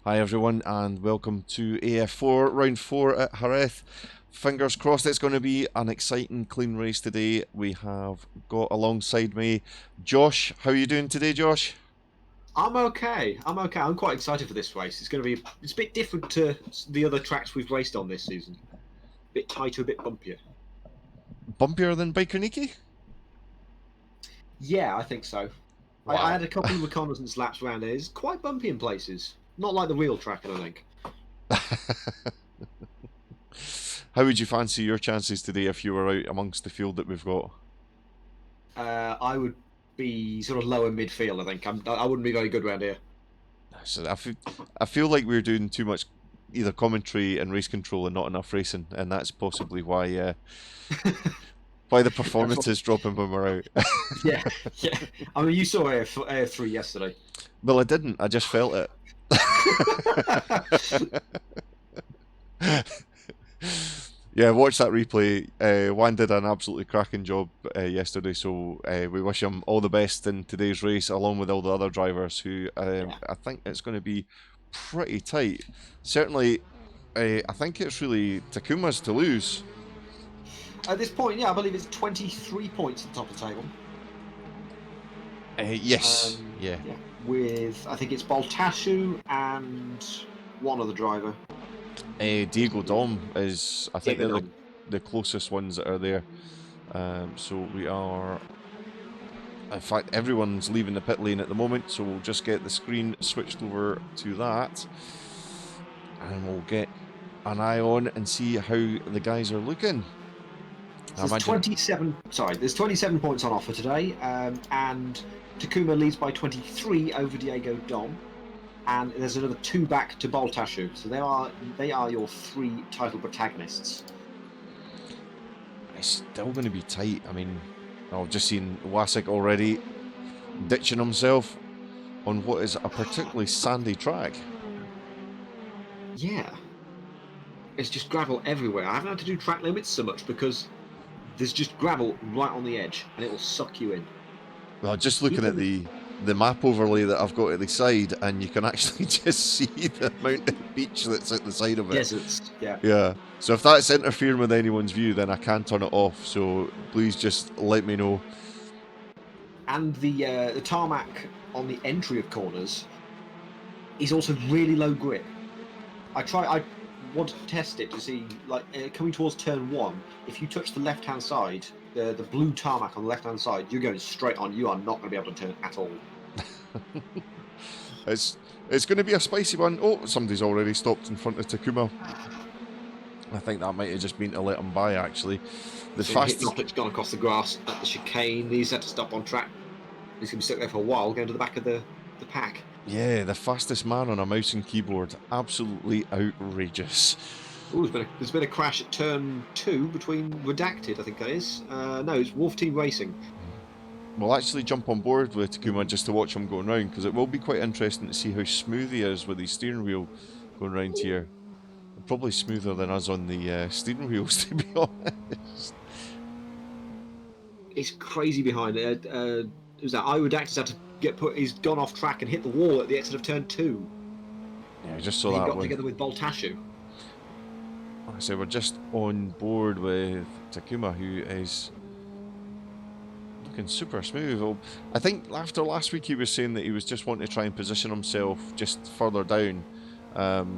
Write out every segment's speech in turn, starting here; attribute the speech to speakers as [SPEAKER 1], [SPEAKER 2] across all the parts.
[SPEAKER 1] Hi everyone and welcome to AF4, round 4 at Jerez. Fingers crossed it's going to be an exciting, clean race today. We have got alongside me Josh. How are you doing today, Josh?
[SPEAKER 2] I'm okay. I'm okay. I'm quite excited for this race. It's a bit different to the other tracks we've raced on this season. A bit tighter, a bit bumpier.
[SPEAKER 1] Bumpier than Bikerniki?
[SPEAKER 2] Yeah, I think so. I
[SPEAKER 1] Wow.
[SPEAKER 2] had a couple of reconnaissance laps around here. It's quite bumpy in places. Not like the real track, I don't think.
[SPEAKER 1] How would you fancy your chances today if you were out amongst the field that we've got?
[SPEAKER 2] I would be sort of lower midfield, I think. I wouldn't be very good around here.
[SPEAKER 1] So I feel like we're doing too much either commentary and race control and not enough racing, and that's possibly why the
[SPEAKER 2] That's
[SPEAKER 1] performance
[SPEAKER 2] what,
[SPEAKER 1] is dropping when we're out.
[SPEAKER 2] yeah, yeah. I mean, you saw AF3 yesterday.
[SPEAKER 1] Well, I didn't. I just felt it. Yeah, watch that replay. Juan did an absolutely cracking job yesterday, so we wish him all the best in today's race, along with all the other drivers who
[SPEAKER 2] Yeah.
[SPEAKER 1] I think it's going to be pretty tight. Certainly, I think it's really Takuma's to lose.
[SPEAKER 2] At this point, yeah, I believe it's 23 points at the top of the table.
[SPEAKER 1] Yes, yeah.
[SPEAKER 2] Yeah, with I think it's Baltashu and one other driver.
[SPEAKER 1] Diego Dom is, I think
[SPEAKER 2] Diego
[SPEAKER 1] they're
[SPEAKER 2] Dom.
[SPEAKER 1] the closest ones that are there. So we are. In fact, everyone's leaving the pit lane at the moment, so we'll just get the screen switched over to that. And we'll get an eye on and see how the guys are looking. I
[SPEAKER 2] So there's
[SPEAKER 1] imagine.
[SPEAKER 2] 27. Sorry, there's 27 points on offer today, and Takuma leads by 23 over Diego Dom, and there's another two back to Baltashu. So they are your three title protagonists.
[SPEAKER 1] It's still going to be tight. I mean, I've just seen Wasik already ditching himself on what is a particularly sandy track.
[SPEAKER 2] Yeah, it's just gravel everywhere. I haven't had to do track limits so much because there's just gravel right on the edge, and it will suck you in.
[SPEAKER 1] Well, just looking at
[SPEAKER 2] Even
[SPEAKER 1] the map overlay that I've got at the side, and you can actually just see the mountain beach that's at the side of it.
[SPEAKER 2] deserts, yeah.
[SPEAKER 1] Yeah. So if that's interfering with anyone's view, then I can turn it off. So please just let me know.
[SPEAKER 2] And the tarmac on the entry of corners is also really low grip. I want to test it to see, like, coming towards turn one, if you touch the left hand side, the blue tarmac on the left hand side, you're going straight on. You are not going to be able to turn at all.
[SPEAKER 1] It's it's going to be a spicy one. Oh, somebody's already stopped in front of Takuma. I think that might have just been to let him by, actually. The
[SPEAKER 2] So
[SPEAKER 1] fastest.
[SPEAKER 2] Hypnotic's gone across the grass at the chicane. He's had to stop on track. He's going to be stuck there for a while, going to the back of the pack.
[SPEAKER 1] Yeah, the fastest man on a mouse and keyboard. Absolutely outrageous.
[SPEAKER 2] Oh, there's been a crash at turn two between Redacted, I think that is. No, it's Wolf Team Racing.
[SPEAKER 1] We'll actually jump on board with Takuma just to watch him going round, because it will be quite interesting to see how smooth he is with his steering wheel going round here. Probably smoother than us on the steering wheels, to be honest.
[SPEAKER 2] It's crazy behind it. Who's that? I Redacted's had to get put. He's gone off track and hit the wall at the exit of turn two.
[SPEAKER 1] Yeah, I just
[SPEAKER 2] And
[SPEAKER 1] saw
[SPEAKER 2] he
[SPEAKER 1] that
[SPEAKER 2] got
[SPEAKER 1] one.
[SPEAKER 2] together with Baltashu.
[SPEAKER 1] Like I said, we're just on board with Takuma, who is looking super smooth. Well, I think after last week he was saying that he was just wanting to try and position himself just further down,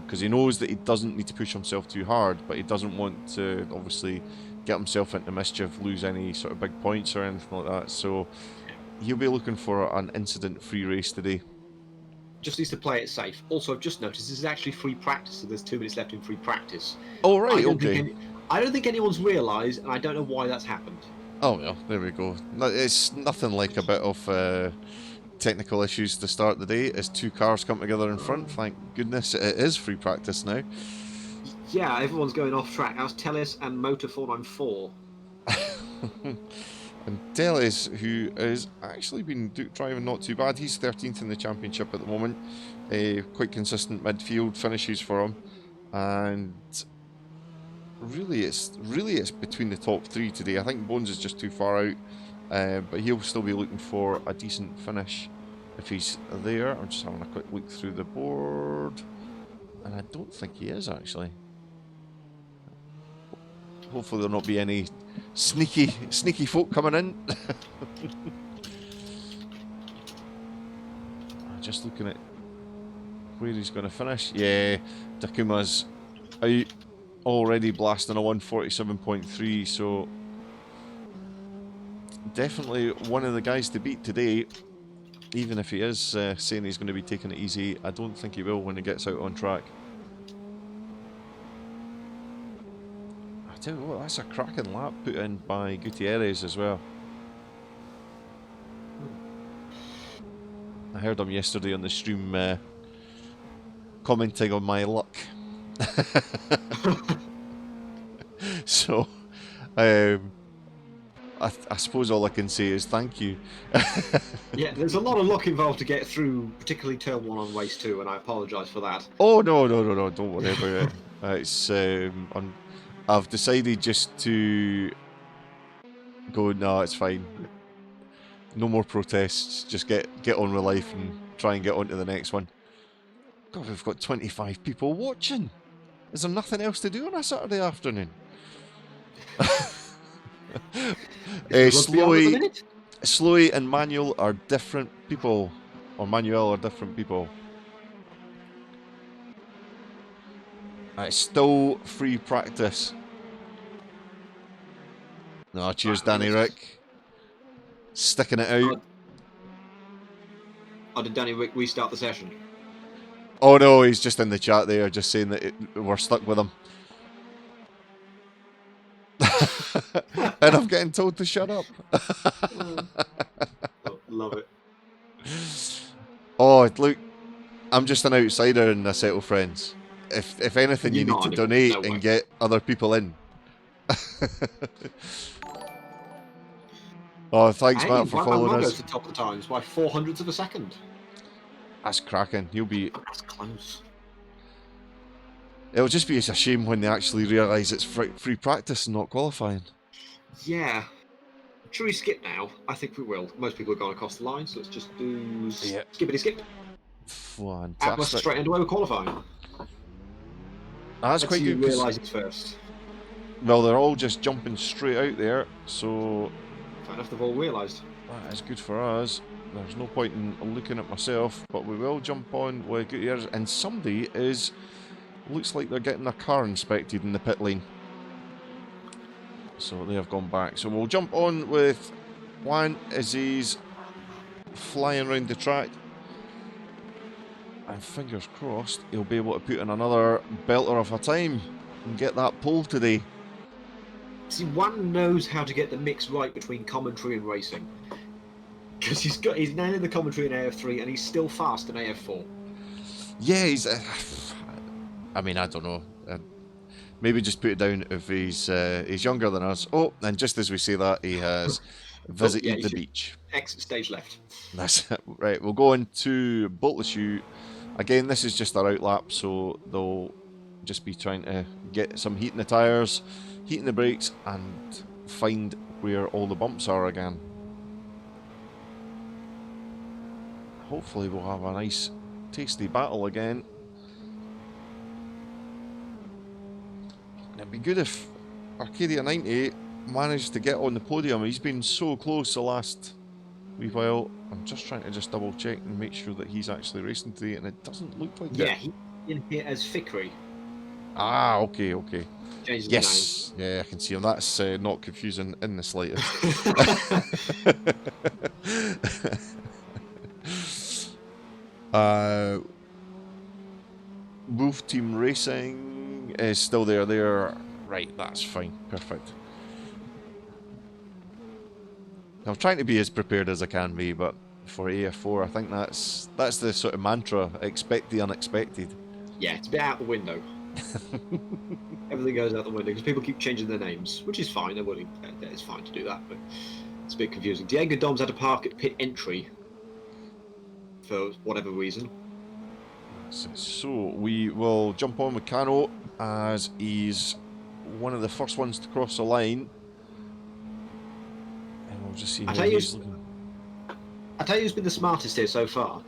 [SPEAKER 1] because he knows that he doesn't need to push himself too hard, but he doesn't want to obviously get himself into mischief, lose any sort of big points or anything like that. So he'll be looking for an incident-free race today.
[SPEAKER 2] Just needs to play it safe. Also, I've just noticed this is actually free practice, so there's 2 minutes left in free practice.
[SPEAKER 1] Oh
[SPEAKER 2] I
[SPEAKER 1] right,
[SPEAKER 2] don't think
[SPEAKER 1] okay.
[SPEAKER 2] any, I don't think anyone's realised, and I don't know why that's happened.
[SPEAKER 1] Oh well, there we go. It's nothing like a bit of technical issues to start the day as two cars come together in front. Thank goodness it is free practice now.
[SPEAKER 2] Yeah, everyone's going off track. How's Tellis and Motor 494?
[SPEAKER 1] And Teles, who has actually been driving not too bad, he's 13th in the championship at the moment. Quite consistent midfield finishes for him, and really it's between the top three today. I think Bones is just too far out, but he'll still be looking for a decent finish if he's there. I'm just having a quick look through the board. And I don't think he is, actually. Hopefully there'll not be any sneaky folk coming in. Just looking at where he's going to finish. Yeah, Takuma's out, already blasting a 147.3, so definitely one of the guys to beat today. Even if he is saying he's going to be taking it easy, I don't think he will when he gets out on track. I tell you what, that's a cracking lap put in by Gutierrez as well. I heard him yesterday on the stream commenting on my luck. So, I suppose all I can say is thank you.
[SPEAKER 2] Yeah, there's a lot of luck involved to get through, particularly turn 1 on race 2, and I apologise for that.
[SPEAKER 1] Oh no, don't worry about it. It's I've decided just to go. No, it's fine. No more protests. Just get on with life and try and get on to the next one. God, we've got 25 people watching. Is there nothing else to do on a Saturday afternoon? Slowy and Manuel are different people. Or Manuel are different people. It's still free practice. No, cheers, Danny Rick. Sticking it out.
[SPEAKER 2] Oh, did Danny Rick restart the session?
[SPEAKER 1] Oh no, he's just in the chat there, just saying that we're stuck with him. And I'm getting told to shut up.
[SPEAKER 2] Love it.
[SPEAKER 1] Oh, look, I'm just an outsider in Assetto Friends. If anything, you need to donate and get other people in. Oh, thanks, Matt, for following us.
[SPEAKER 2] Goes to top of the times by 0.04 of a second.
[SPEAKER 1] That's cracking. He'll be.
[SPEAKER 2] That's close.
[SPEAKER 1] It'll just be a shame when they actually realise it's free practice and not qualifying.
[SPEAKER 2] Yeah. Should we skip now? I think we will. Most people are going across the line, so let's just do skip.
[SPEAKER 1] Fantastic.
[SPEAKER 2] We're straight into where we're qualifying.
[SPEAKER 1] That's quite good.
[SPEAKER 2] Realise it's first.
[SPEAKER 1] Well, they're all just jumping straight out there, so.
[SPEAKER 2] Fair enough, they've all realised.
[SPEAKER 1] That is good for us. There's no point in looking at myself, but we will jump on with Gutierrez, and somebody is. Looks like they're getting their car inspected in the pit lane. So they have gone back. So we'll jump on with Juan as he's flying around the track. And fingers crossed, he'll be able to put in another belter of a time and get that pole today.
[SPEAKER 2] See, Juan knows how to get the mix right between commentary and racing. Because he's nailing the commentary in AF3 and he's still fast in AF4.
[SPEAKER 1] Yeah, he's... I mean, I don't know. Maybe just put it down if he's younger than us. Oh, and just as we say that, he has visited the beach.
[SPEAKER 2] Exit stage left.
[SPEAKER 1] That's it. Right, we'll go on to Boltleshoe. Again, this is just their outlap, so they'll just be trying to get some heat in the tyres, heat in the brakes, and find where all the bumps are again. Hopefully we'll have a nice, tasty battle again. It'd be good if Arcadia 90 managed to get on the podium. He's been so close the last wee while. I'm just trying to double check and make sure that he's actually racing today, and it doesn't look like it.
[SPEAKER 2] Yeah, he's in here as Fikri.
[SPEAKER 1] Ah, okay.
[SPEAKER 2] Yes.
[SPEAKER 1] Yeah, I can see him. That's not confusing in the slightest. Wolf Team Racing is still there. Right, that's fine. Perfect. I'm trying to be as prepared as I can be, but for AF4, I think that's the sort of mantra: expect the unexpected.
[SPEAKER 2] Yeah, it's a bit out the window. Everything goes out the window because people keep changing their names, which is fine. It's fine to do that, but it's a bit confusing. Diego Dom's had to park at pit entry for whatever reason.
[SPEAKER 1] So we will jump on with Cano as he's one of the first ones to cross the line. And we'll just see how he's looking.
[SPEAKER 2] I tell you who's been the smartest here so far.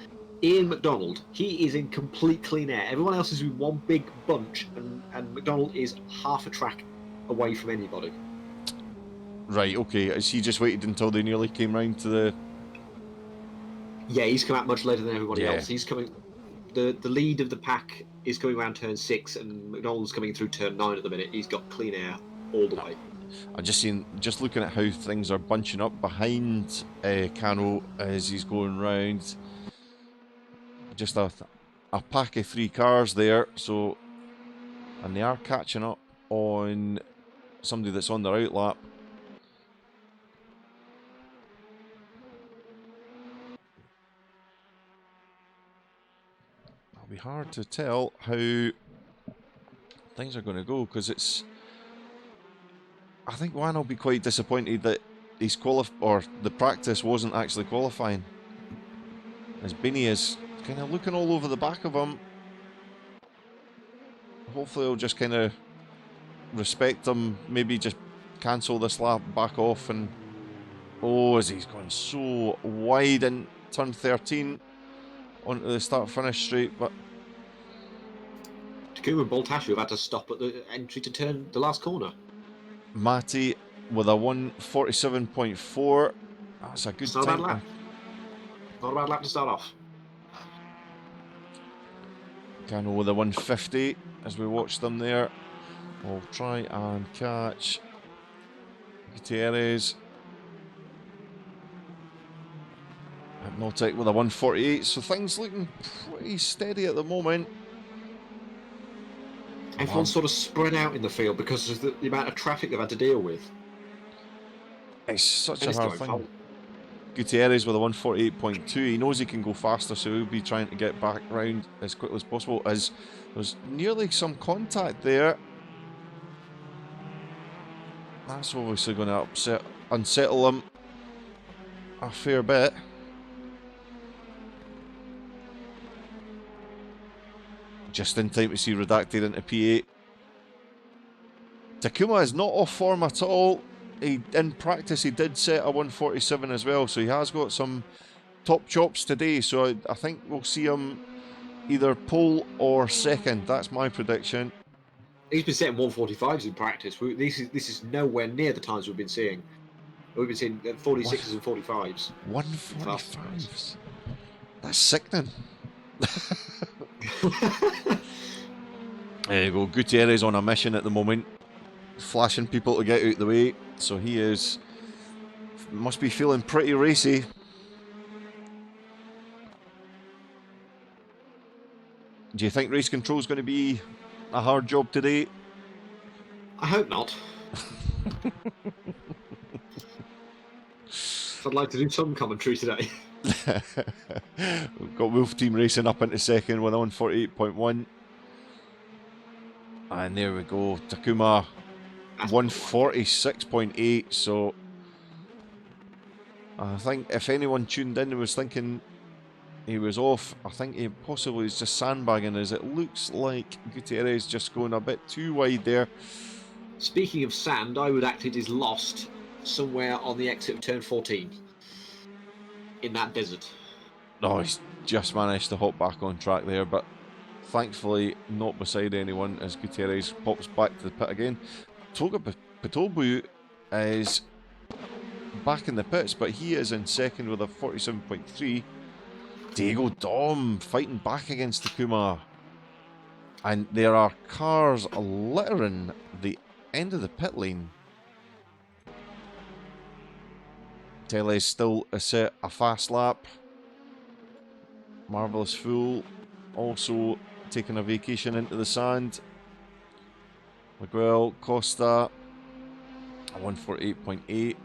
[SPEAKER 2] Ian McDonald, he is in complete clean air. Everyone else is in one big bunch, and McDonald is half a track away from anybody.
[SPEAKER 1] Right, okay. Has he just waited until they nearly came round to the...
[SPEAKER 2] Yeah, he's come out much later than everybody
[SPEAKER 1] Yeah.
[SPEAKER 2] else. He's coming. The lead of the pack is coming around turn 6, and McDonald's coming through turn 9 at the minute. He's got clean air all the way.
[SPEAKER 1] I'm just looking at how things are bunching up behind Cano as he's going round. Just a pack of 3 cars there, so, and they are catching up on somebody that's on their outlap. It'll be hard to tell how things are going to go, because it's... I think Juan will be quite disappointed that he's or the practice wasn't actually qualifying, as Binny is kind of looking all over the back of him. Hopefully he'll just kind of respect him, maybe just cancel this lap, back off, and... Oh, as he's gone so wide in turn 13 onto the start-finish straight, but...
[SPEAKER 2] Takuma and Boltashu have had to stop at the entry to turn the last corner.
[SPEAKER 1] Matty with a 1:47.4. That's a good
[SPEAKER 2] It's not a bad
[SPEAKER 1] time.
[SPEAKER 2] lap. Not a bad lap to start off.
[SPEAKER 1] Cano with a 1:50 as we watch them there. We'll try and catch Gutierrez. Hypnotic with a 1:48. So things looking pretty steady at the moment.
[SPEAKER 2] Everyone's sort of spread out in the field because of the amount of traffic they've had to deal with.
[SPEAKER 1] It's such
[SPEAKER 2] And
[SPEAKER 1] a
[SPEAKER 2] it's
[SPEAKER 1] hard
[SPEAKER 2] going
[SPEAKER 1] thing.
[SPEAKER 2] fault.
[SPEAKER 1] Gutierrez with a 1:48.2. He knows he can go faster, so he'll be trying to get back round as quickly as possible, as there's nearly some contact there. That's obviously going to unsettle him a fair bit. Just in time to see redacted into P8. Takuma is not off form at all. In practice, he did set a 1:47 as well, so he has got some top chops today. So I think we'll see him either pole or second. That's my prediction.
[SPEAKER 2] He's been setting 145s in practice. This is nowhere near the times we've been seeing. We've been seeing 46s and 45s.
[SPEAKER 1] 1:45s. That's sickening. There you go. Gutierrez on a mission at the moment, flashing people to get out the way. So he must be feeling pretty racy. Do you think race control is going to be a hard job today?
[SPEAKER 2] I hope not. I'd like to do some commentary today.
[SPEAKER 1] We've got Wolf Team racing up into second with a 1:48.1. And there we go. Takuma 1:46.8. So I think if anyone tuned in and was thinking he was off, I think he possibly is just sandbagging, as it looks like Gutierrez just going a bit too wide there.
[SPEAKER 2] Speaking of sand, I would act it is lost somewhere on the exit of turn 14 in that desert.
[SPEAKER 1] No, he's just managed to hop back on track there, but thankfully not beside anyone as Gutierrez pops back to the pit again. Toga Pitobu is back in the pits, but he is in second with a 47.3. Diego Dom fighting back against Takuma. And there are cars littering the end of the pit lane. Teles still set a fast lap. Marvelous Fool also taking a vacation into the sand. Miguel Costa, a 1:48.8.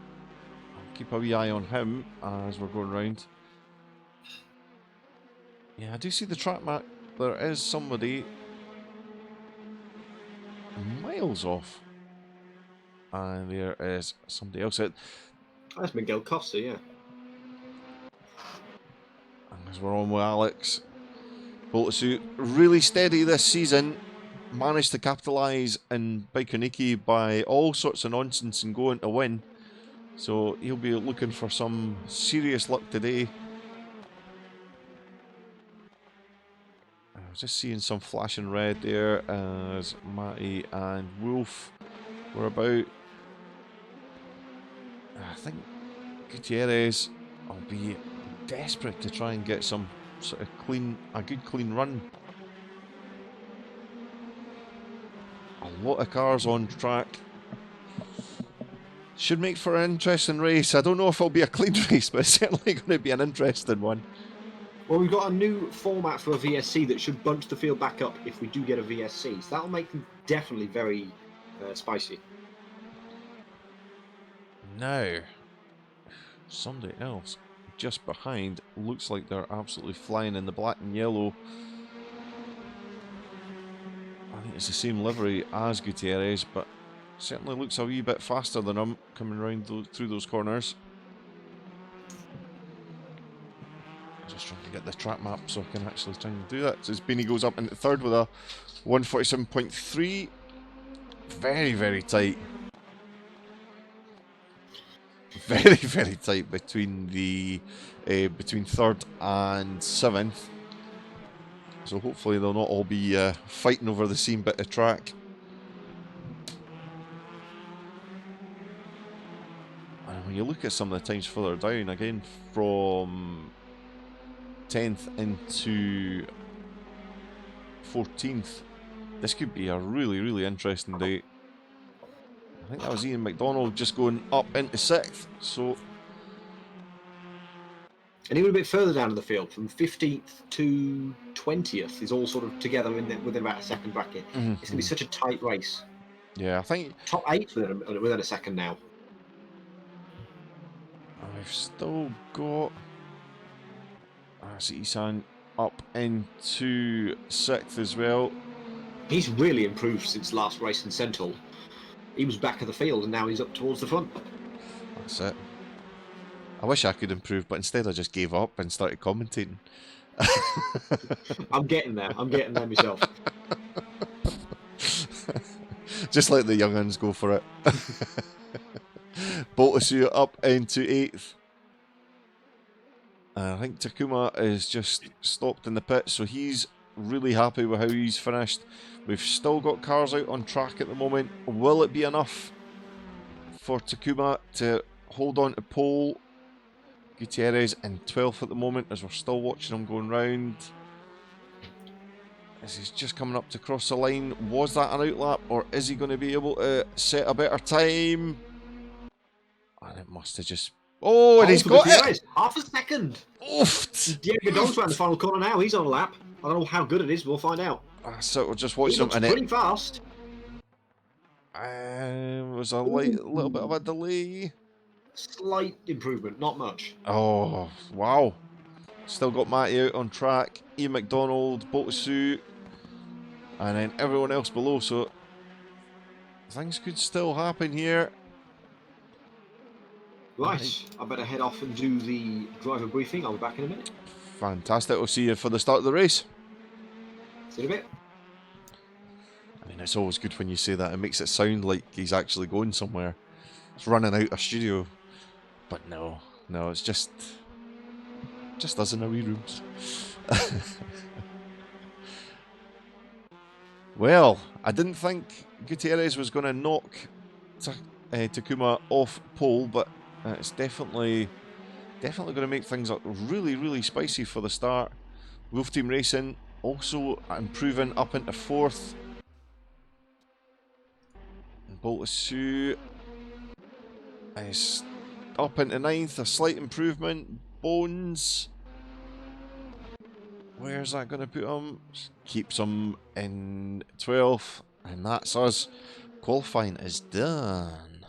[SPEAKER 1] Keep a wee eye on him as we're going round. Yeah, I do see the track map. There is somebody miles off. And there is somebody else.
[SPEAKER 2] That's Miguel Costa, yeah.
[SPEAKER 1] And as we're on with Alex, Boltasuit really steady this season. Managed to capitalise in Baikoniki by all sorts of nonsense and going to win. So he'll be looking for some serious luck today. was just seeing some flashing red there as Matty and Wolf were about. I think Gutierrez will be desperate to try and get some sort of a good clean run. A lot of cars on track. Should make for an interesting race. I don't know if it'll be a clean race, but it's certainly going to be an interesting one.
[SPEAKER 2] Well, we've got a new format for a VSC that should bunch the field back up if we do get a VSC. So that'll make them definitely very spicy. Now,
[SPEAKER 1] somebody else just behind looks like they're absolutely flying in the black and yellow. I think it's the same livery as Gutierrez, but certainly looks a wee bit faster than him coming around through those corners. Just trying to get the track map so I can actually try and do that. So Beanie goes up into third with a 147.3. Very, very tight. Very, very tight between the between third and seventh. So hopefully they'll not all be fighting over the same bit of track. And when you look at some of the times further down, again from 10th into 14th, this could be a really, really interesting day. I think that was Ian McDonald just going up into 6th, so...
[SPEAKER 2] And even a bit further down in the field, from 15th to 20th, is all sort of together within about a second bracket.
[SPEAKER 1] Mm-hmm.
[SPEAKER 2] It's going to be such a tight race.
[SPEAKER 1] Yeah, I think...
[SPEAKER 2] Top 8 within a second now.
[SPEAKER 1] I've still got... I see Isan up into 6th as well.
[SPEAKER 2] He's really improved since last race in Sentinel. He was back of the field and now he's up towards the front.
[SPEAKER 1] That's it. I wish I could improve, but instead I just gave up and started commentating.
[SPEAKER 2] I'm getting there. I'm getting there myself.
[SPEAKER 1] Just let the young uns go for it. Boltasu up into 8th. I think Takuma is just stopped in the pit, so he's really happy with how he's finished. We've still got cars out on track at the moment. Will it be enough for Takuma to hold on to pole? Gutierrez in 12th at the moment as we're still watching him going round. As he's just coming up to cross the line. Was that an outlap or is he going to be able to set a better time? And it must have just... Oh, and he's got
[SPEAKER 2] Gutierrez. Half a second.
[SPEAKER 1] Oofed.
[SPEAKER 2] Diego Don's around the final corner now. He's on a lap. I don't know how good it is. We'll find out.
[SPEAKER 1] So we're just watching him,
[SPEAKER 2] and pretty fast.
[SPEAKER 1] Was a little bit of a delay.
[SPEAKER 2] Slight improvement, not much.
[SPEAKER 1] Oh, wow. Still got Matty out on track. Ian McDonald, Boltasu, and then everyone else below. So things could still happen here.
[SPEAKER 2] Right, I better head off and do the driver briefing. I'll be back in a minute.
[SPEAKER 1] Fantastic. We'll see you for the start of the race.
[SPEAKER 2] See you in a bit.
[SPEAKER 1] I mean, it's always good when you say that. It makes it sound like he's actually going somewhere. It's running out of studio. But no, it's just us in our wee rooms. Well, I didn't think Gutierrez was going to knock Takuma off pole, but it's definitely going to make things look really, really spicy for the start. Wolf Team Racing also improving up into 4th. Boltasu is up into 9th, a slight improvement. Bones, where's that going to put him? Keeps him in 12th, and that's us. Qualifying is done.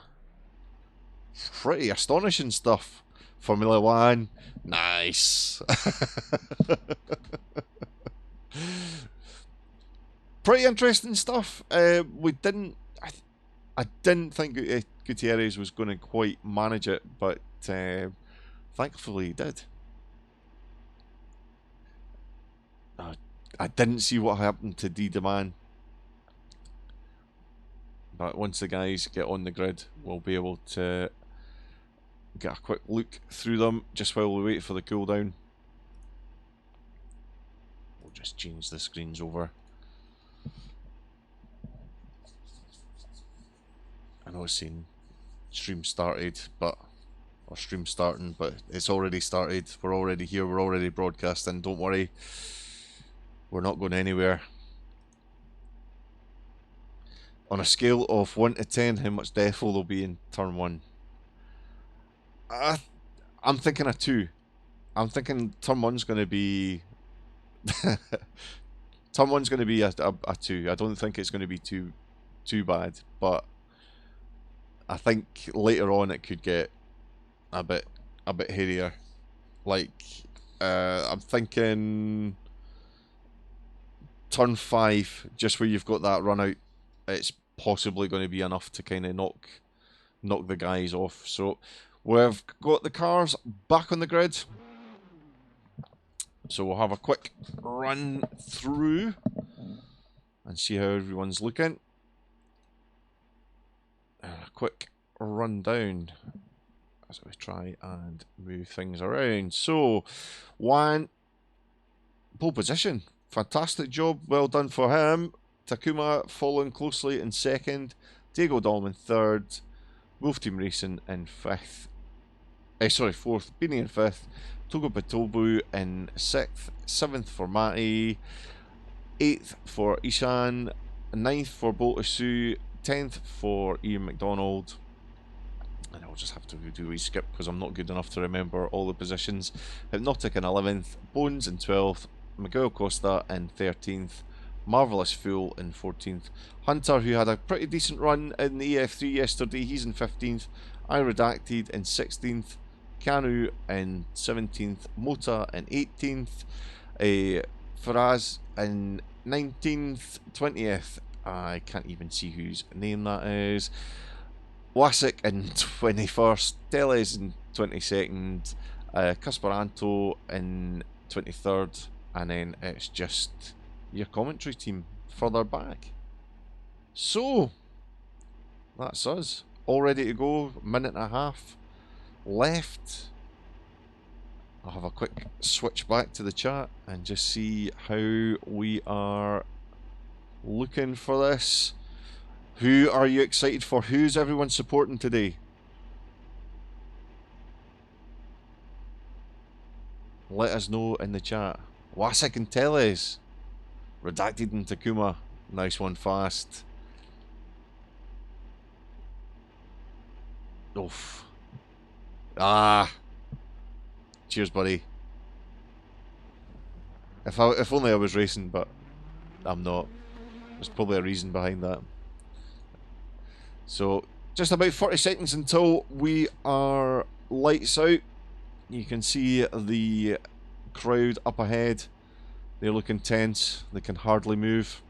[SPEAKER 1] Pretty astonishing stuff. Formula One, nice. Pretty interesting stuff. We didn't. I didn't think Gutierrez was going to quite manage it, but thankfully he did. I didn't see what happened to D Demand, but once the guys get on the grid, we'll be able to get a quick look through them just while we wait for the cooldown. We'll just change the screens over. I know it's saying stream started, or stream starting, but it's already started. We're already here, we're already broadcasting, don't worry. We're not going anywhere. On a scale of 1 to 10, how much death will there be in turn 1? I'm thinking a 2. I'm thinking turn 1's going to be... turn 1's going to be a 2. I don't think it's going to be too bad, but I think later on it could get a bit hairier. Like, I'm thinking turn 5, just where you've got that run out, it's possibly going to be enough to kind of knock the guys off. So we've got the cars back on the grid. So we'll have a quick run through and see how everyone's looking. A quick run down as we try and move things around. So, Juan, pole position. Fantastic job. Well done for him. Takuma following closely in second. Diego Dahlman third. Wolf Team Racing in fifth. Fourth. Beanie in fifth. Togo Patobu in sixth. Seventh for Matty. Eighth for Ishan. Ninth for Boltasu. 10th for Ian McDonald. And I'll just have to do a skip because I'm not good enough to remember all the positions. Hypnotic in 11th. Bones in 12th. Miguel Costa in 13th. Marvellous Fool in 14th. Hunter, who had a pretty decent run in the AF3 yesterday, he's in 15th. I Redacted in 16th. Kanu in 17th. Mota in 18th. Faraz in 19th. 20th. I can't even see whose name that is. Wasik in 21st. Teles in 22nd. Casperanto in 23rd. And then it's just your commentary team further back. So, that's us. All ready to go. Minute and a half left. I'll have a quick switch back to the chat and just see how we are looking for this. Who are you excited for? Who's everyone supporting today? Let us know in the chat. Wasik and Teles. Redacted and Takuma. Nice one, fast. Oof. Ah. Cheers, buddy. If only I was racing, but I'm not. There's probably a reason behind that. So, just about 40 seconds until we are lights out. You can see the crowd up ahead. They look intense. They can hardly move.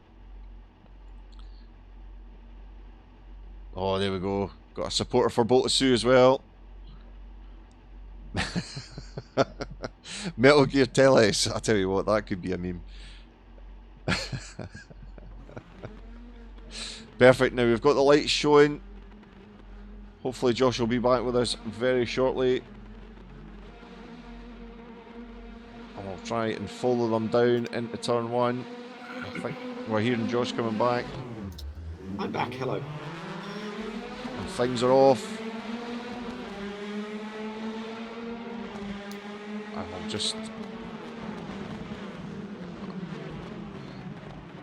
[SPEAKER 1] Oh, there we go. Got a supporter for Boltasu as well. Metal Gear Teles. I tell you what, that could be a meme. Perfect. Now we've got the lights showing. Hopefully Josh will be back with us very shortly. And we'll try and follow them down into turn 1. I think we're hearing Josh coming back.
[SPEAKER 2] I'm back, hello.
[SPEAKER 1] And things are off. And I'll just...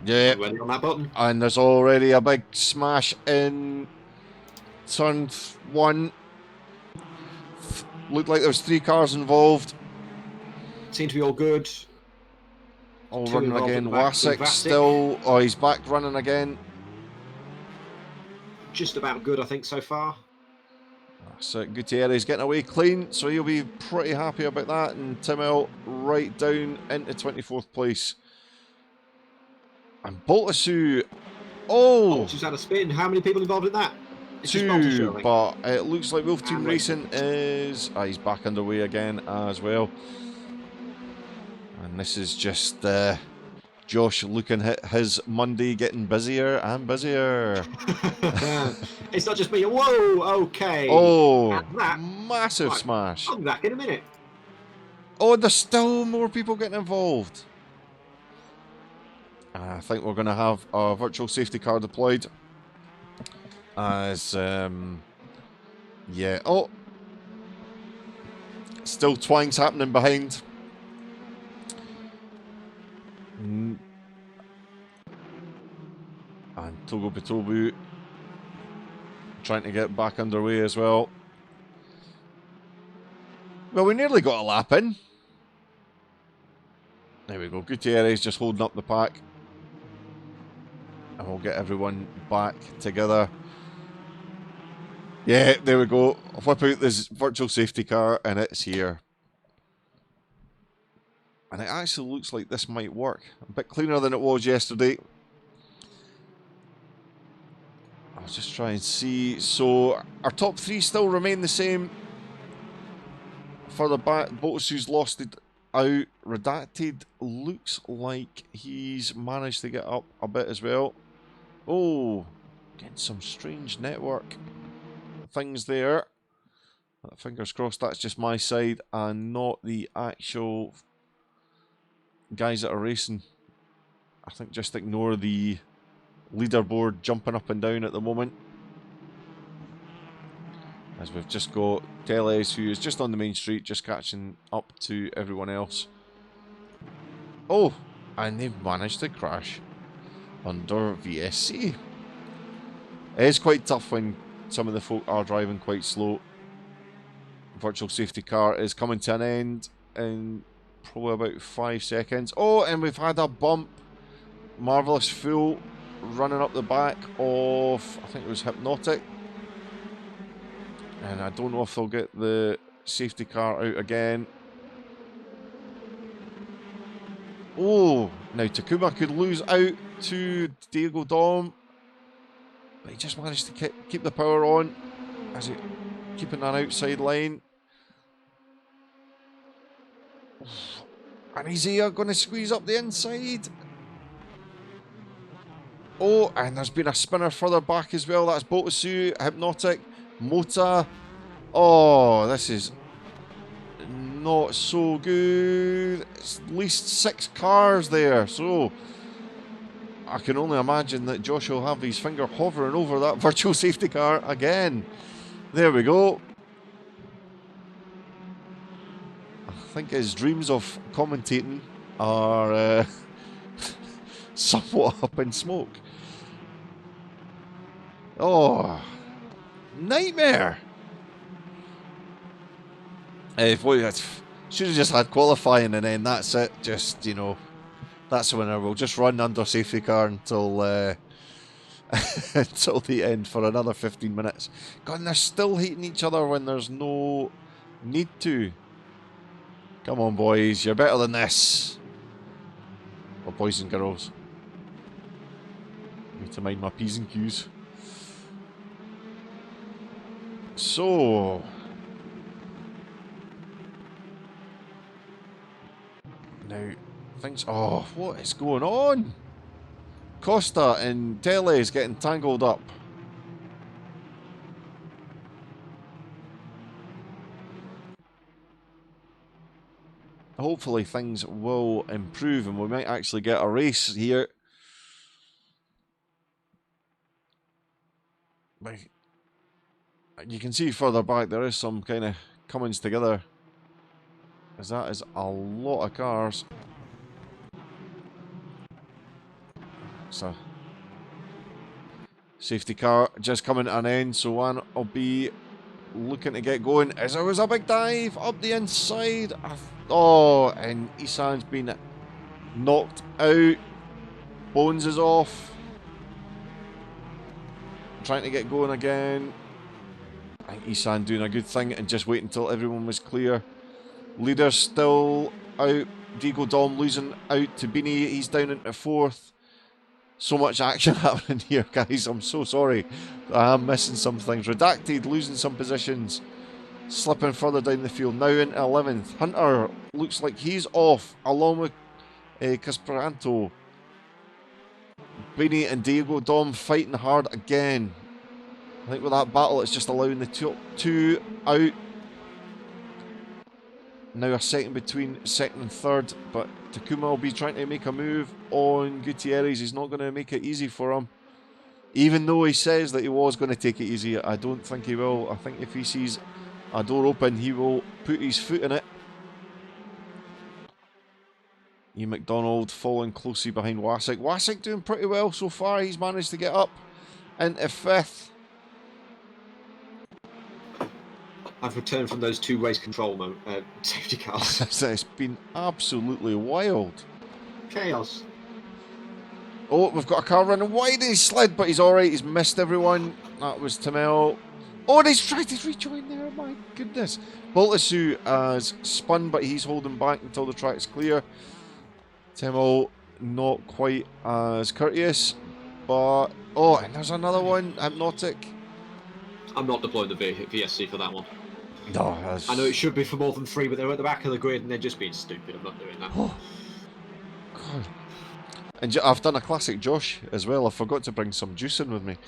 [SPEAKER 1] Yeah.
[SPEAKER 2] Ready on that button.
[SPEAKER 1] And there's already a big smash in turn 1. Looked like there was 3 cars involved.
[SPEAKER 2] Seemed to be all good.
[SPEAKER 1] All
[SPEAKER 2] Two
[SPEAKER 1] running
[SPEAKER 2] involved
[SPEAKER 1] again.
[SPEAKER 2] at the back.
[SPEAKER 1] Wasik
[SPEAKER 2] Vasek.
[SPEAKER 1] still... Oh, he's back running again.
[SPEAKER 2] Just about good, I think, so far.
[SPEAKER 1] So Gutierrez getting away clean, so he'll be pretty happy about that. And Timel right down into 24th place. And Boltasu... Oh!
[SPEAKER 2] Boltasu's had a spin. How many people involved in that? It's just
[SPEAKER 1] 2,
[SPEAKER 2] Boltasu, I think.
[SPEAKER 1] but it looks like Wolf Team
[SPEAKER 2] And
[SPEAKER 1] Racing is... he's back underway again as well. And this is just Josh looking at his Monday getting busier and busier.
[SPEAKER 2] It's not just me. Whoa, okay.
[SPEAKER 1] Oh,
[SPEAKER 2] And that,
[SPEAKER 1] massive
[SPEAKER 2] right,
[SPEAKER 1] smash.
[SPEAKER 2] I'll be back in a minute.
[SPEAKER 1] Oh, there's still more people getting involved. I think we're going to have a virtual safety car deployed. As, yeah. Oh! Still twang's happening behind. And Togo Bitobu trying to get back underway as well. Well, we nearly got a lap in. There we go. Gutierrez just holding up the pack. And we'll get everyone back together. Yeah, there we go. Whip out this virtual safety car and it's here. And it actually looks like this might work. A bit cleaner than it was yesterday. I'll just try and see. So, our top three still remain the same. Further back, Botusu's lost it out. Redacted looks like he's managed to get up a bit as well. Oh, getting some strange network things there. Fingers crossed that's just my side and not the actual guys that are racing. I think just ignore the leaderboard jumping up and down at the moment. As we've just got Teles, who is just on the main street, just catching up to everyone else. Oh, and they've managed to crash under VSC. It is quite tough when some of the folk are driving quite slow. Virtual safety car is coming to an end in probably about 5 seconds. Oh, and we've had a bump. Marvellous Fool running up the back of, I think it was Hypnotic. And I don't know if they'll get the safety car out again. Oh, now Takuma could lose out to Diego Dom. But he just managed to keep the power on. As he keeping that outside line. And is he going to squeeze up the inside? Oh, and there's been a spinner further back as well. That's Botusu, Hypnotic, Mota. Oh, this is not so good. It's at least 6 cars there. So, I can only imagine that Josh will have his finger hovering over that virtual safety car again. There we go. I think his dreams of commentating are somewhat up in smoke. Oh, nightmare. Should have just had qualifying and then that's it. Just, you know, that's the winner. We'll just run under safety car until until the end for another 15 minutes. God, and they're still hating each other when there's no need to. Come on, boys. You're better than this. Or boys and girls. Need to mind my P's and Q's. So... now, things... oh, what is going on? Costa and Teles getting tangled up. Hopefully things will improve and we might actually get a race here. You can see further back there is some kind of comings together. Because that is a lot of cars. So, safety car just coming to an end, so one will be looking to get going. As there was a big dive up the inside. Oh, and Isan's been knocked out. Bones is off. Trying to get going again. I think Isan doing a good thing and just waiting until everyone was clear. Leader still out. Diego Dom losing out to Beanie. He's down into 4th. So much action happening here, guys. I'm so sorry. I'm missing some things. Redacted, losing some positions. Slipping further down the field. Now into 11th. Hunter looks like he's off, along with Casperanto. Beanie and Diego Dom fighting hard again. I think with that battle, it's just allowing the two out. Now a second between second and third, but Takuma will be trying to make a move on Gutierrez. He's not going to make it easy for him. Even though he says that he was going to take it easy, I don't think he will. I think if he sees a door open, he will put his foot in it. Ian McDonald falling closely behind Wasik. Wasik doing pretty well so far. He's managed to get up into fifth.
[SPEAKER 2] I've returned from those 2 race control safety cars.
[SPEAKER 1] It's been absolutely wild.
[SPEAKER 2] Chaos.
[SPEAKER 1] Oh, we've got a car running wide in his sled, but he's alright. He's missed everyone. That was Tamel. Oh, and he's tried to rejoin there. My goodness. Baltasu has spun, but he's holding back until the track's clear. Tamel not quite as courteous, but... Oh, and there's another one. Hypnotic.
[SPEAKER 2] I'm not deploying the VSC for that one.
[SPEAKER 1] No,
[SPEAKER 2] I know it should be for more than 3, but they're at the back of the grid and they're just being stupid. I'm not doing that.
[SPEAKER 1] Oh, God. And I've done a classic Josh as well. I forgot to bring some juice in with me.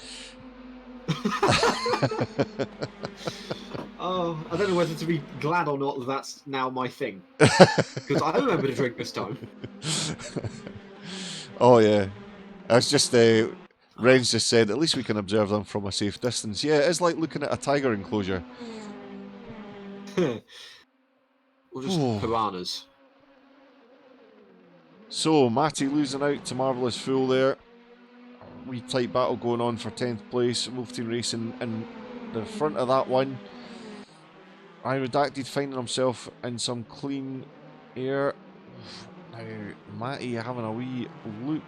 [SPEAKER 2] Oh, I don't know whether to be glad or not that that's now my thing. Because I remember to drink this time.
[SPEAKER 1] Oh, yeah. That's just... Ren's just said, at least we can observe them from a safe distance. Yeah, it is like looking at a tiger enclosure.
[SPEAKER 2] Or just piranhas.
[SPEAKER 1] So, Matty losing out to Marvellous Fool there. Wee tight battle going on for 10th place. Wolfteam Racing in the front of that one. I Redacted finding himself in some clean air. Now, Matty having a wee look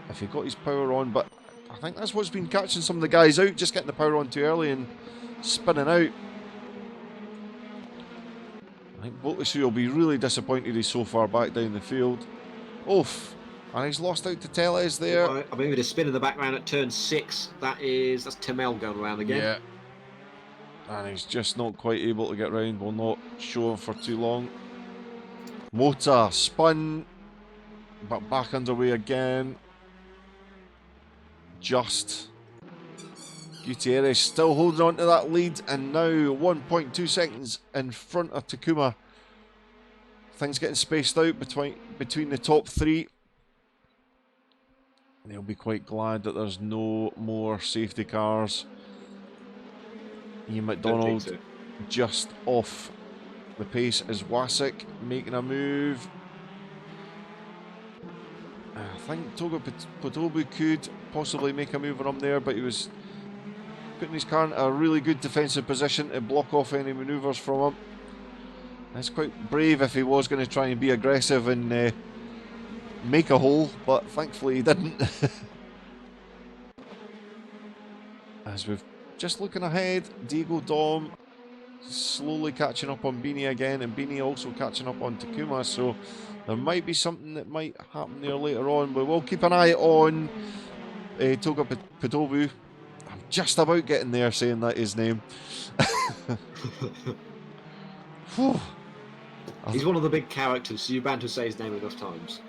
[SPEAKER 1] if he got his power on, but I think that's what's been catching some of the guys out, just getting the power on too early and spinning out. I think Bolteshu will be really disappointed he's so far back down the field. Oof. And he's lost out to Teles there.
[SPEAKER 2] I'm moving a spin in the background at turn 6. That's Tamel going around again.
[SPEAKER 1] Yeah. And he's just not quite able to get round. Will not show him for too long. Mota spun, but back underway again. Just. Gutierrez still holding on to that lead, and now 1.2 seconds in front of Takuma. Things getting spaced out between the top 3. They'll be quite glad that there's no more safety cars. Ian McDonald just off the pace as Wasik making a move. I think Togo Potobu could possibly make a move on him there, but he was putting his car in a really good defensive position to block off any manoeuvres from him. That's quite brave if he was going to try and be aggressive and make a hole, but thankfully he didn't. As we've just looking ahead, Diego Dom slowly catching up on Beanie again, and Beanie also catching up on Takuma, so there might be something that might happen there later on. We will keep an eye on Toga Potobu. I'm just about getting there saying that his name.
[SPEAKER 2] He's one of the big characters, so you're bound to say his name enough times.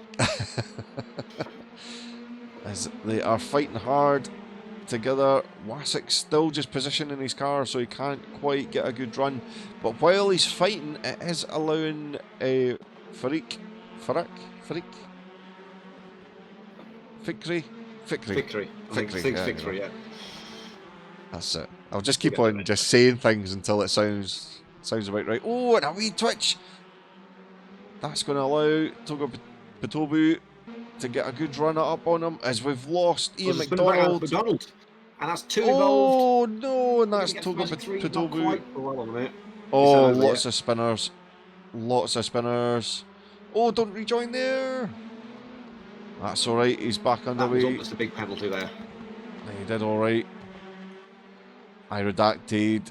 [SPEAKER 1] As they are fighting hard together, Wasik still just positioning his car so he can't quite get a good run. But while he's fighting, it is allowing Fikri.
[SPEAKER 2] Yeah.
[SPEAKER 1] That's it. I'll just keep on just saying things until it sounds about right. Oh, and a wee twitch. That's going to allow Toga Potobu to get a good run up on him, as we've lost Ian McDonald.
[SPEAKER 2] And that's 2 involved.
[SPEAKER 1] Oh no, and that's Toga Potobu. Oh, lots of spinners. Lots of spinners. Oh, don't rejoin there. That's alright, he's back underway.
[SPEAKER 2] That was almost a big penalty there.
[SPEAKER 1] He did alright. I Redacted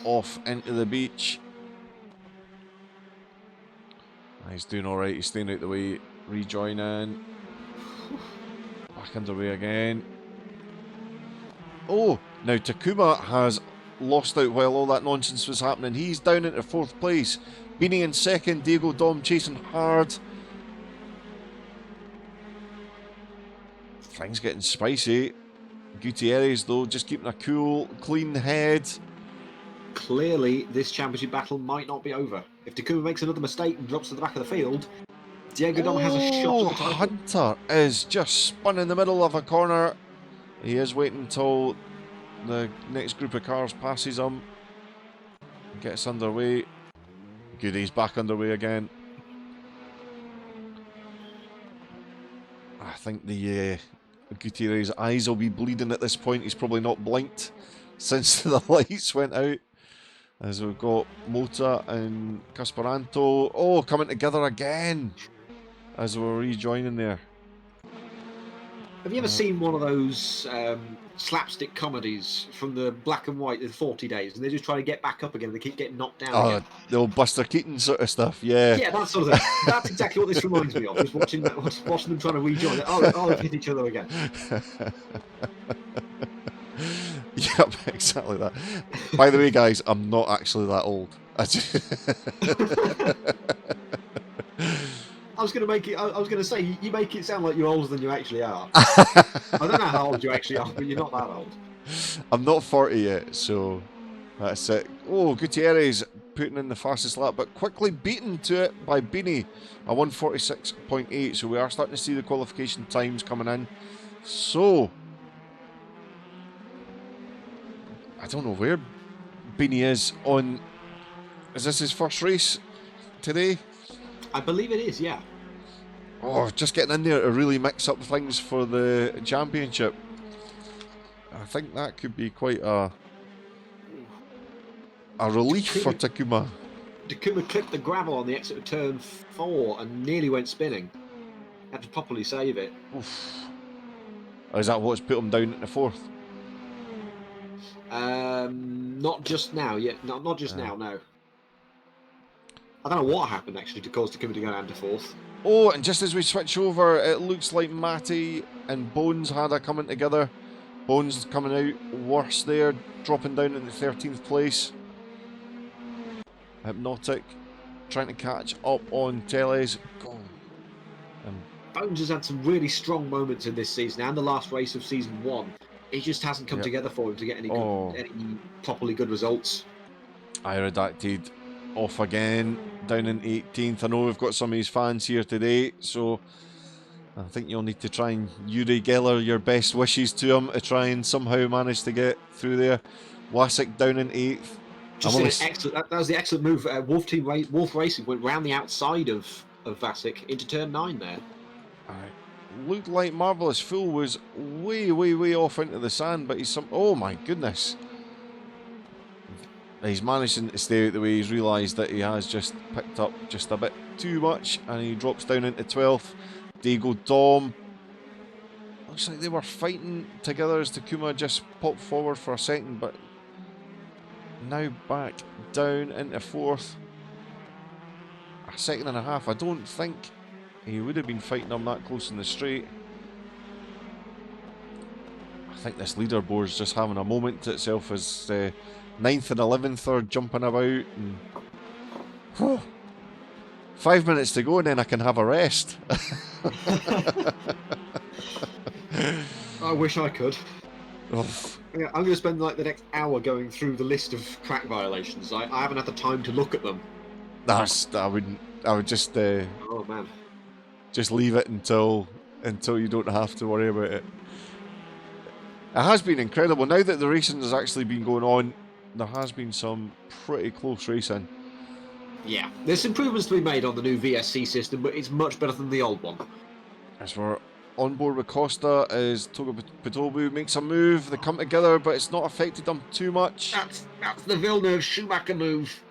[SPEAKER 1] off into the beach. He's doing alright, he's staying out the way. Rejoining. Back underway again. Oh, now Takuma has lost out while all that nonsense was happening. He's down into 4th place. Beanie in 2nd, Diego Dom chasing hard. Things getting spicy. Gutierrez, though, just keeping a cool, clean head.
[SPEAKER 2] Clearly, this championship battle might not be over. If Takuma makes another mistake and drops to the back of the field, Diego Dom has a shot at the title.
[SPEAKER 1] Hunter is just spun in the middle of a corner. He is waiting until the next group of cars passes him. Gets underway. Good, he's back underway again. I think the Gutierrez's eyes will be bleeding at this point. He's probably not blinked since the lights went out. As we've got Mota and Casparanto. Oh, coming together again as we're rejoining there.
[SPEAKER 2] Have you ever seen one of those slapstick comedies from the black and white in 40 days, and they just try to get back up again and they keep getting knocked down again?
[SPEAKER 1] The old Buster Keaton sort of stuff, yeah.
[SPEAKER 2] Yeah, that sort of thing. That's exactly what this reminds me of, just watching them trying to rejoin. Oh, they've hit each other again.
[SPEAKER 1] Yep, exactly that. By the way, guys, I'm not actually that old.
[SPEAKER 2] I was going to say, you make it sound like you're older than you actually are. I don't know how old you actually are, but you're not that old.
[SPEAKER 1] I'm not 40 yet, so that's it. Oh, Gutierrez putting in the fastest lap, but quickly beaten to it by Bini, a 146.8. So we are starting to see the qualification times coming in. So I don't know where Bini is on. Is this his first race today?
[SPEAKER 2] I believe it is, yeah.
[SPEAKER 1] Oh, just getting in there to really mix up things for the championship. I think that could be quite a relief for Takuma.
[SPEAKER 2] Takuma clipped the gravel on the exit of turn 4 and nearly went spinning. Had to properly save it.
[SPEAKER 1] Oof. Is that what's put him down at the 4th?
[SPEAKER 2] Not just now, yet. Not just now, no. I don't know what happened actually to cause Takuma to go down to 4th.
[SPEAKER 1] Oh, and just as we switch over, it looks like Matty and Bones had a coming together. Bones coming out worse there, dropping down in the 13th place. Hypnotic trying to catch up on Teles.
[SPEAKER 2] Bones has had some really strong moments in this season and the last race of season 1. It just hasn't come together for him to get any properly good results.
[SPEAKER 1] I redacted off again, down in 18th. I know we've got some of his fans here today, so I think you'll need to try and Yuri Geller your best wishes to him to try and somehow manage to get through there. Wasik down in 8th.
[SPEAKER 2] Excellent. That was the excellent move. Wolf Racing went round the outside of Vasek into turn 9 there.
[SPEAKER 1] Looked like Marvelous Fool was way off into the sand, but oh my goodness. He's managing to stay out the way. He's realised that he has just picked up just a bit too much, and he drops down into 12th. Diego Dom. Looks like they were fighting together as Takuma just popped forward for a second, but now back down into 4th. A second and a half. I don't think he would have been fighting him that close in the straight. I think this leaderboard's just having a moment to itself as 9th and 11th are jumping about. And 5 minutes to go and then I can have a rest.
[SPEAKER 2] I wish I could.
[SPEAKER 1] Oof.
[SPEAKER 2] Yeah, I'm going to spend like the next hour going through the list of track violations. I haven't had the time to look at them.
[SPEAKER 1] I would just
[SPEAKER 2] oh man,
[SPEAKER 1] just leave it until you don't have to worry about it. It has been incredible. Now that the racing has actually been going on, there has been some pretty close racing.
[SPEAKER 2] Yeah, there's improvements to be made on the new VSC system, but it's much better than the old one.
[SPEAKER 1] As we're on board with Costa, as Toga Pitobu makes a move, they come together, but it's not affected them too much.
[SPEAKER 2] That's the Villeneuve-Schumacher move.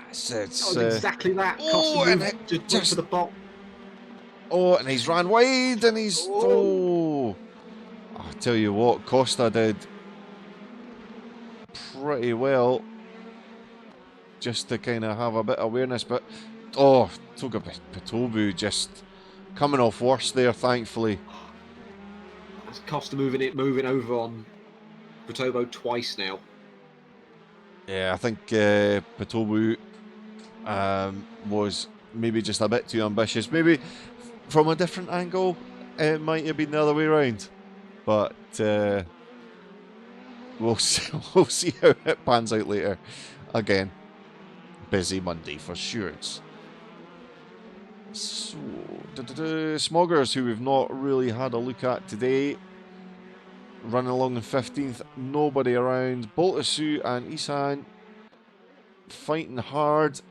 [SPEAKER 1] It's
[SPEAKER 2] exactly that.
[SPEAKER 1] Oh,
[SPEAKER 2] Costa
[SPEAKER 1] and
[SPEAKER 2] just for the pot.
[SPEAKER 1] Oh, and he's ran wide, and he's... Oh. I'll tell you what, Costa did pretty well just to kind of have a bit of awareness, but oh, Toga Pitobu just coming off worse there, thankfully.
[SPEAKER 2] That's Costa moving over on Pitobu twice now.
[SPEAKER 1] Yeah, I think Pitobu was maybe just a bit too ambitious. Maybe from a different angle, it might have been the other way around. But we'll see how it pans out later. Again, busy Monday for sure. So, Smoggers, who we've not really had a look at today, running along in 15th, nobody around. Boltasu and Isan fighting hard.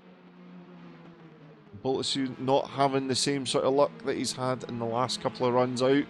[SPEAKER 1] Boltasu not having the same sort of luck that he's had in the last couple of runs out.